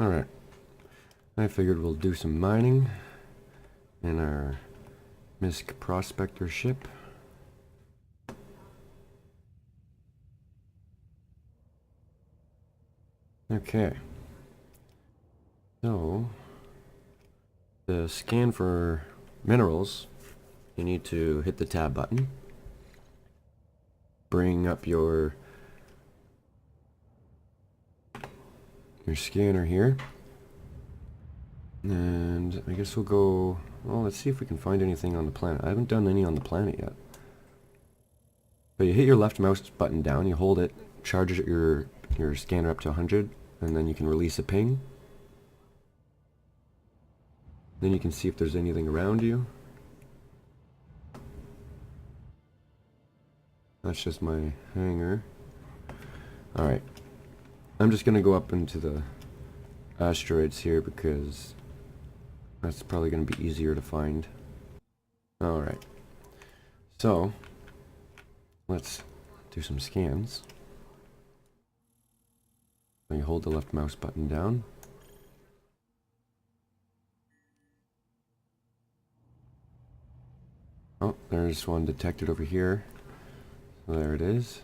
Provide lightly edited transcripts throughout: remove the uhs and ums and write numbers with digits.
Alright, I figured we'll do some mining in our Misc Prospector ship. Okay, so to scan for minerals, you need to hit the tab button, bring up your scanner here, and I guess we'll go, well, let's see if we can find anything on the planet. I haven't done any on the planet yet. But you hit your left mouse button down, you hold it, charge your scanner up to 100, and then you can release a ping. Then you can see if there's anything around you. That's just my hangar. Alright. I'm just going to go up into the asteroids here because that's probably going to be easier to find. Alright. So, let's do some scans. So you hold the left mouse button down. Oh, there's one detected over here. So there it is.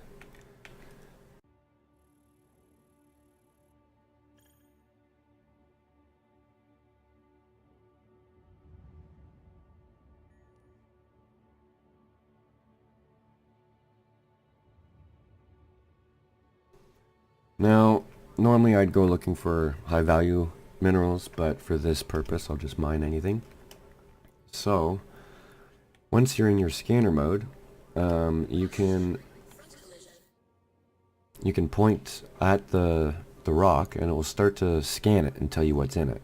Now, normally I'd go looking for high value minerals, but for this purpose I'll just mine anything. So, once you're in your scanner mode, you can point at the rock and it will start to scan it and tell you what's in it.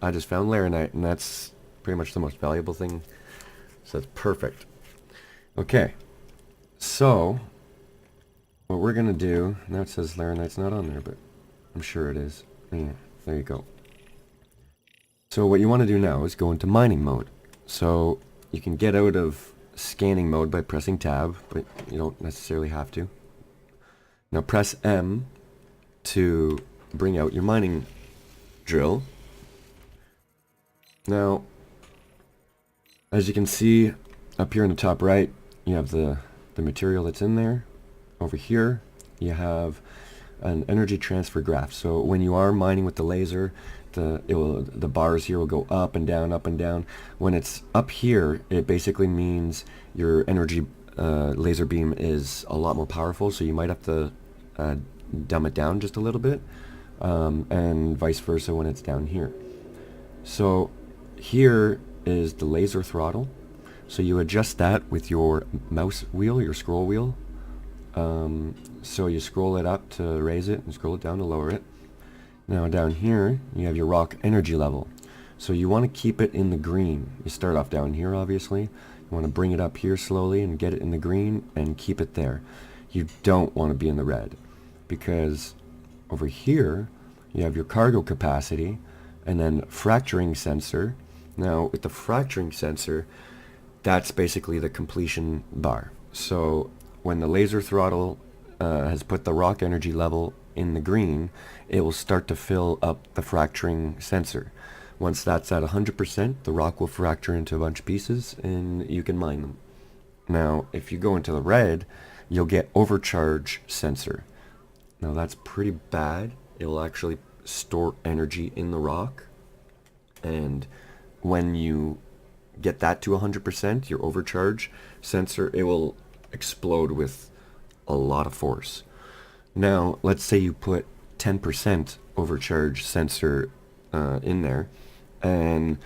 I just found laranite, and that's pretty much the most valuable thing, so that's perfect. Okay, so what we're gonna do, now it says laranite's not on there, but I'm sure it is. Yeah, there you go. So what you want to do now is go into mining mode. So you can get out of scanning mode by pressing tab, but you don't necessarily have to. Now press M to bring out your mining drill. Now, as you can see up here in the top right, you have the material that's in there. Over here you have an energy transfer graph. So when you are mining with the laser, the bars here will go up and down, up and down. When it's up here, it basically means your energy laser beam is a lot more powerful, so you might have to dumb it down just a little bit, and vice versa when it's down here. So here is the laser throttle. So you adjust that with your mouse wheel, your scroll wheel. So you scroll it up to raise it and scroll it down to lower it. Now down here you have your rock energy level. So you want to keep it in the green. You start off down here, obviously. You want to bring it up here slowly and get it in the green and keep it there. You don't want to be in the red, because over here you have your cargo capacity and then fracturing sensor. Now with the fracturing sensor, that's basically the completion bar. So when the laser throttle has put the rock energy level in the green, it will start to fill up the fracturing sensor. Once that's at 100%, the rock will fracture into a bunch of pieces and you can mine them. Now, if you go into the red, you'll get overcharge sensor. Now that's pretty bad. It will actually store energy in the rock, and when you get that to 100%, your overcharge sensor, it will explode with a lot of force. Now, let's say you put 10% overcharge sensor in there, and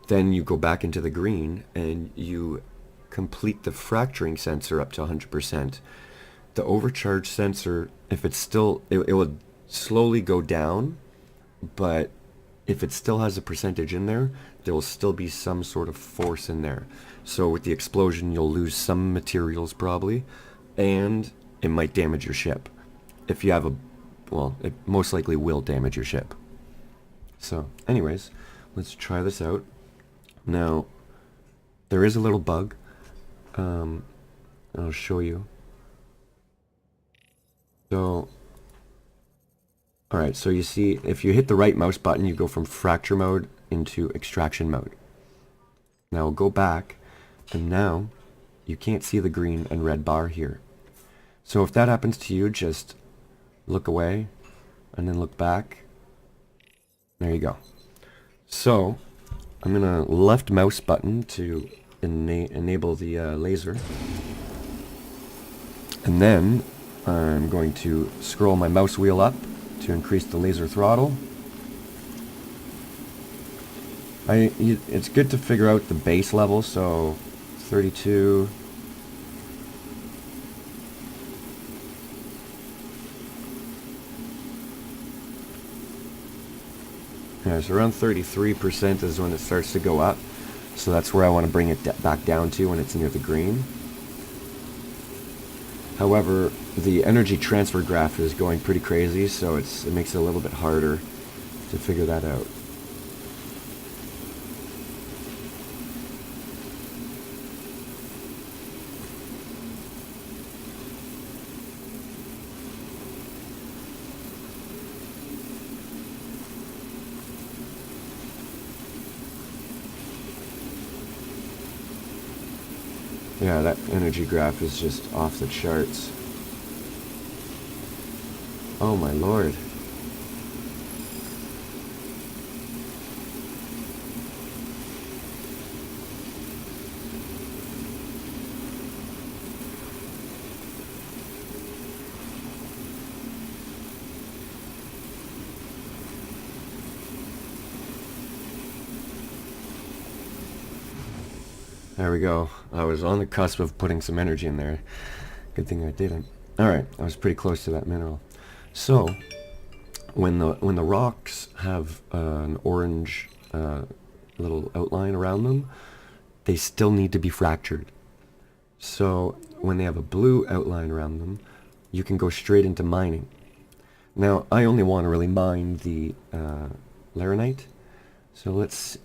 then you go back into the green and you complete the fracturing sensor up to 100%. The overcharge sensor, if it's still, it will slowly go down, but if it still has a percentage in there, there will still be some sort of force in there. So with the explosion, you'll lose some materials probably, and it might damage your ship. If you have a, well, it most likely will damage your ship. So anyways, let's try this out. Now, there is a little bug. I'll show you. So, alright, so you see, if you hit the right mouse button, you go from fracture mode into extraction mode. Now go back, and now you can't see the green and red bar here. So if that happens to you, just look away, and then look back. There you go. So, I'm going to left mouse button to enable the laser. And then I'm going to scroll my mouse wheel up to increase the laser throttle. It's good to figure out the base level, so 32. Yeah, so around 33% is when it starts to go up. So that's where I want to bring it back down to when it's near the green. However, the energy transfer graph is going pretty crazy, so it makes it a little bit harder to figure that out. Yeah, that energy graph is just off the charts. Oh my lord. There we go. I was on the cusp of putting some energy in there. Good thing I didn't. Alright, I was pretty close to that mineral. So, when the rocks have an orange little outline around them, they still need to be fractured. So, when they have a blue outline around them, you can go straight into mining. Now, I only want to really mine the laranite. So let's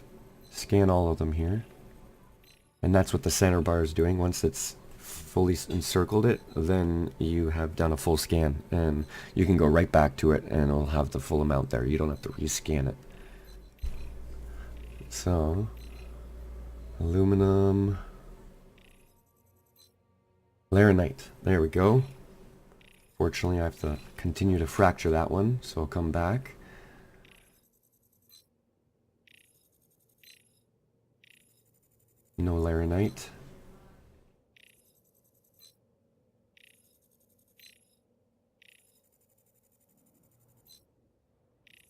scan all of them here. And that's what the center bar is doing. Once it's fully encircled it, then you have done a full scan. And you can go right back to it and it'll have the full amount there. You don't have to rescan it. So, aluminum, laranite. There we go. Fortunately, I have to continue to fracture that one, so I'll come back. No laranite.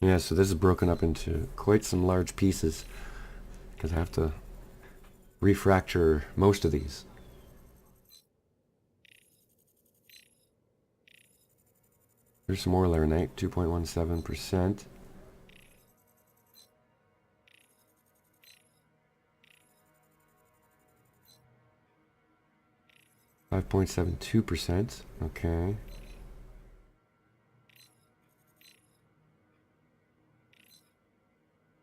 Yeah, so this is broken up into quite some large pieces because I have to refracture most of these. There's some more laranite, 2.17%. .72%. Okay.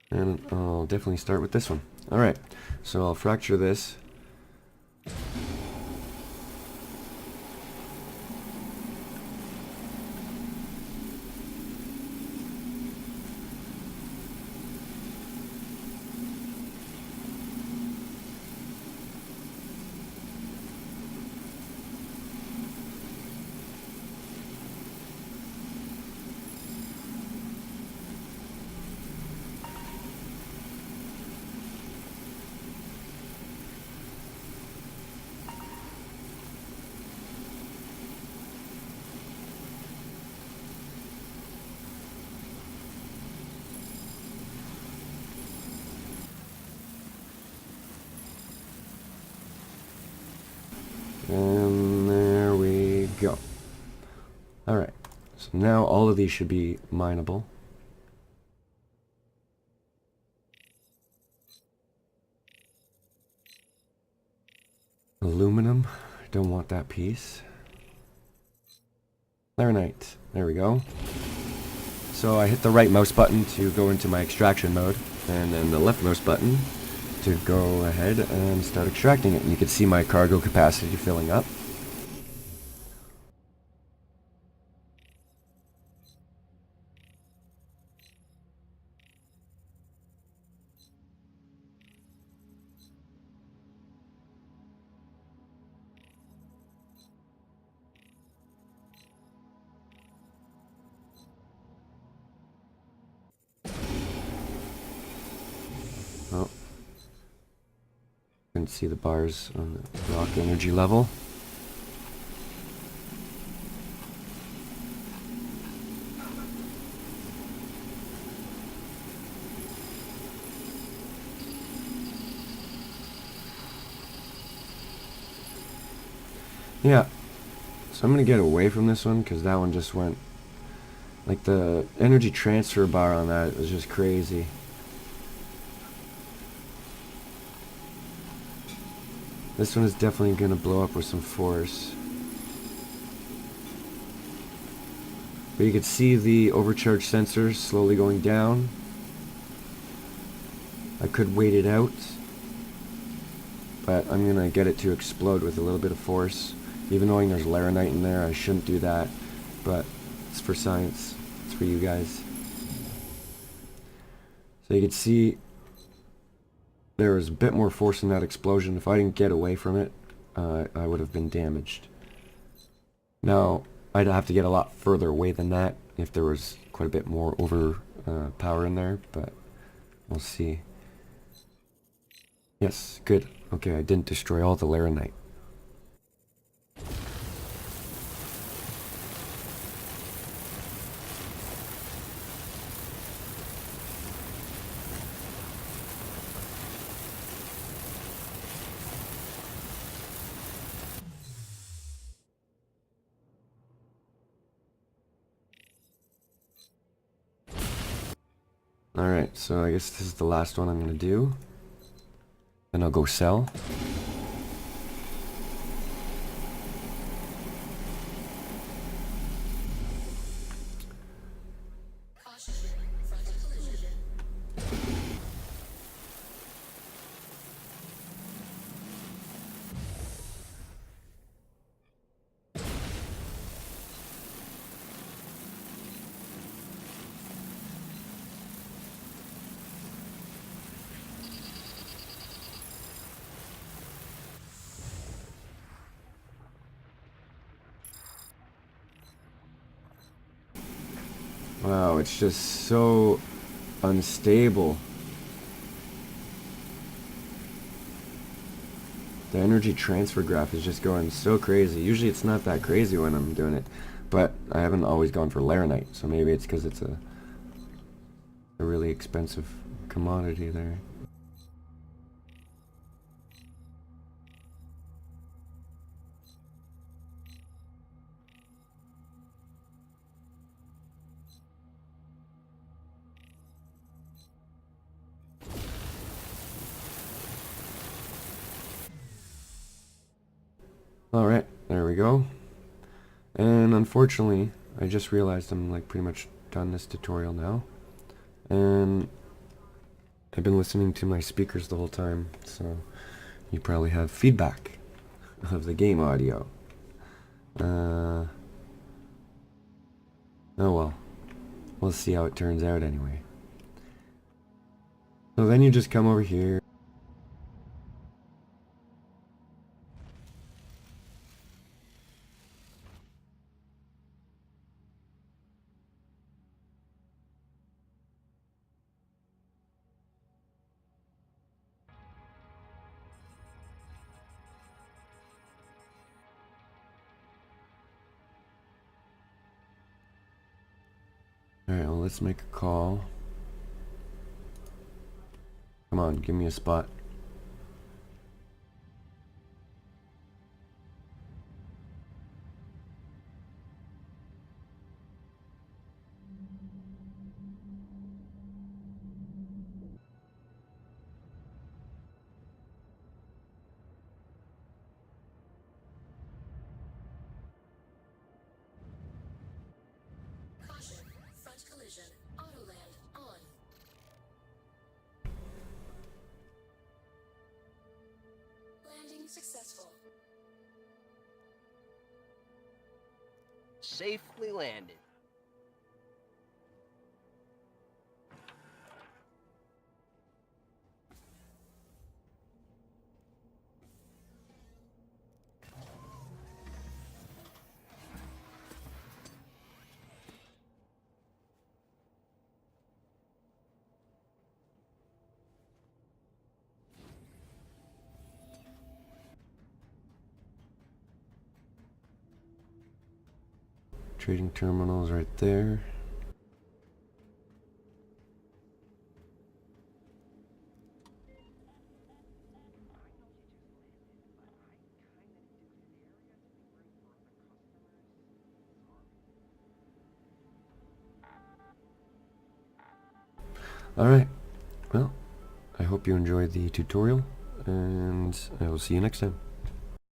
And I'll definitely start with this one. Alright, so I'll fracture this. And there we go. Alright, so now all of these should be mineable. Aluminum, don't want that piece. Laranite, there we go. So I hit the right mouse button to go into my extraction mode, and then the left mouse button to go ahead and start extracting it. And you can see my cargo capacity filling up. can't see the bars on the rock energy level. Yeah, so I'm going to get away from this one because that one just went, like the energy transfer bar on that was just crazy. This one is definitely going to blow up with some force. But you can see the overcharge sensors slowly going down. I could wait it out, but I'm going to get it to explode with a little bit of force. Even knowing there's laranite in there, I shouldn't do that, but it's for science. It's for you guys. So you can see there was a bit more force in that explosion. If I didn't get away from it, I would have been damaged. Now, I'd have to get a lot further away than that if there was quite a bit more power in there, but we'll see. Yes, good. Okay, I didn't destroy all the laranite. Alright, so I guess this is the last one I'm going to do. Then I'll go sell. Wow, it's just so unstable. The energy transfer graph is just going so crazy. Usually it's not that crazy when I'm doing it, but I haven't always gone for laranite, so maybe it's because it's a really expensive commodity there. Alright, there we go. And unfortunately, I just realized I'm like pretty much done this tutorial now. And I've been listening to my speakers the whole time, so you probably have feedback of the game audio. Oh well. We'll see how it turns out anyway. So then you just come over here. Alright, well, let's make a call. Come on, give me a spot. Caution, front collision, auto land on. Landing successful. Safely landed. Trading terminals right there. Alright, well, I hope you enjoyed the tutorial, and I will see you next time.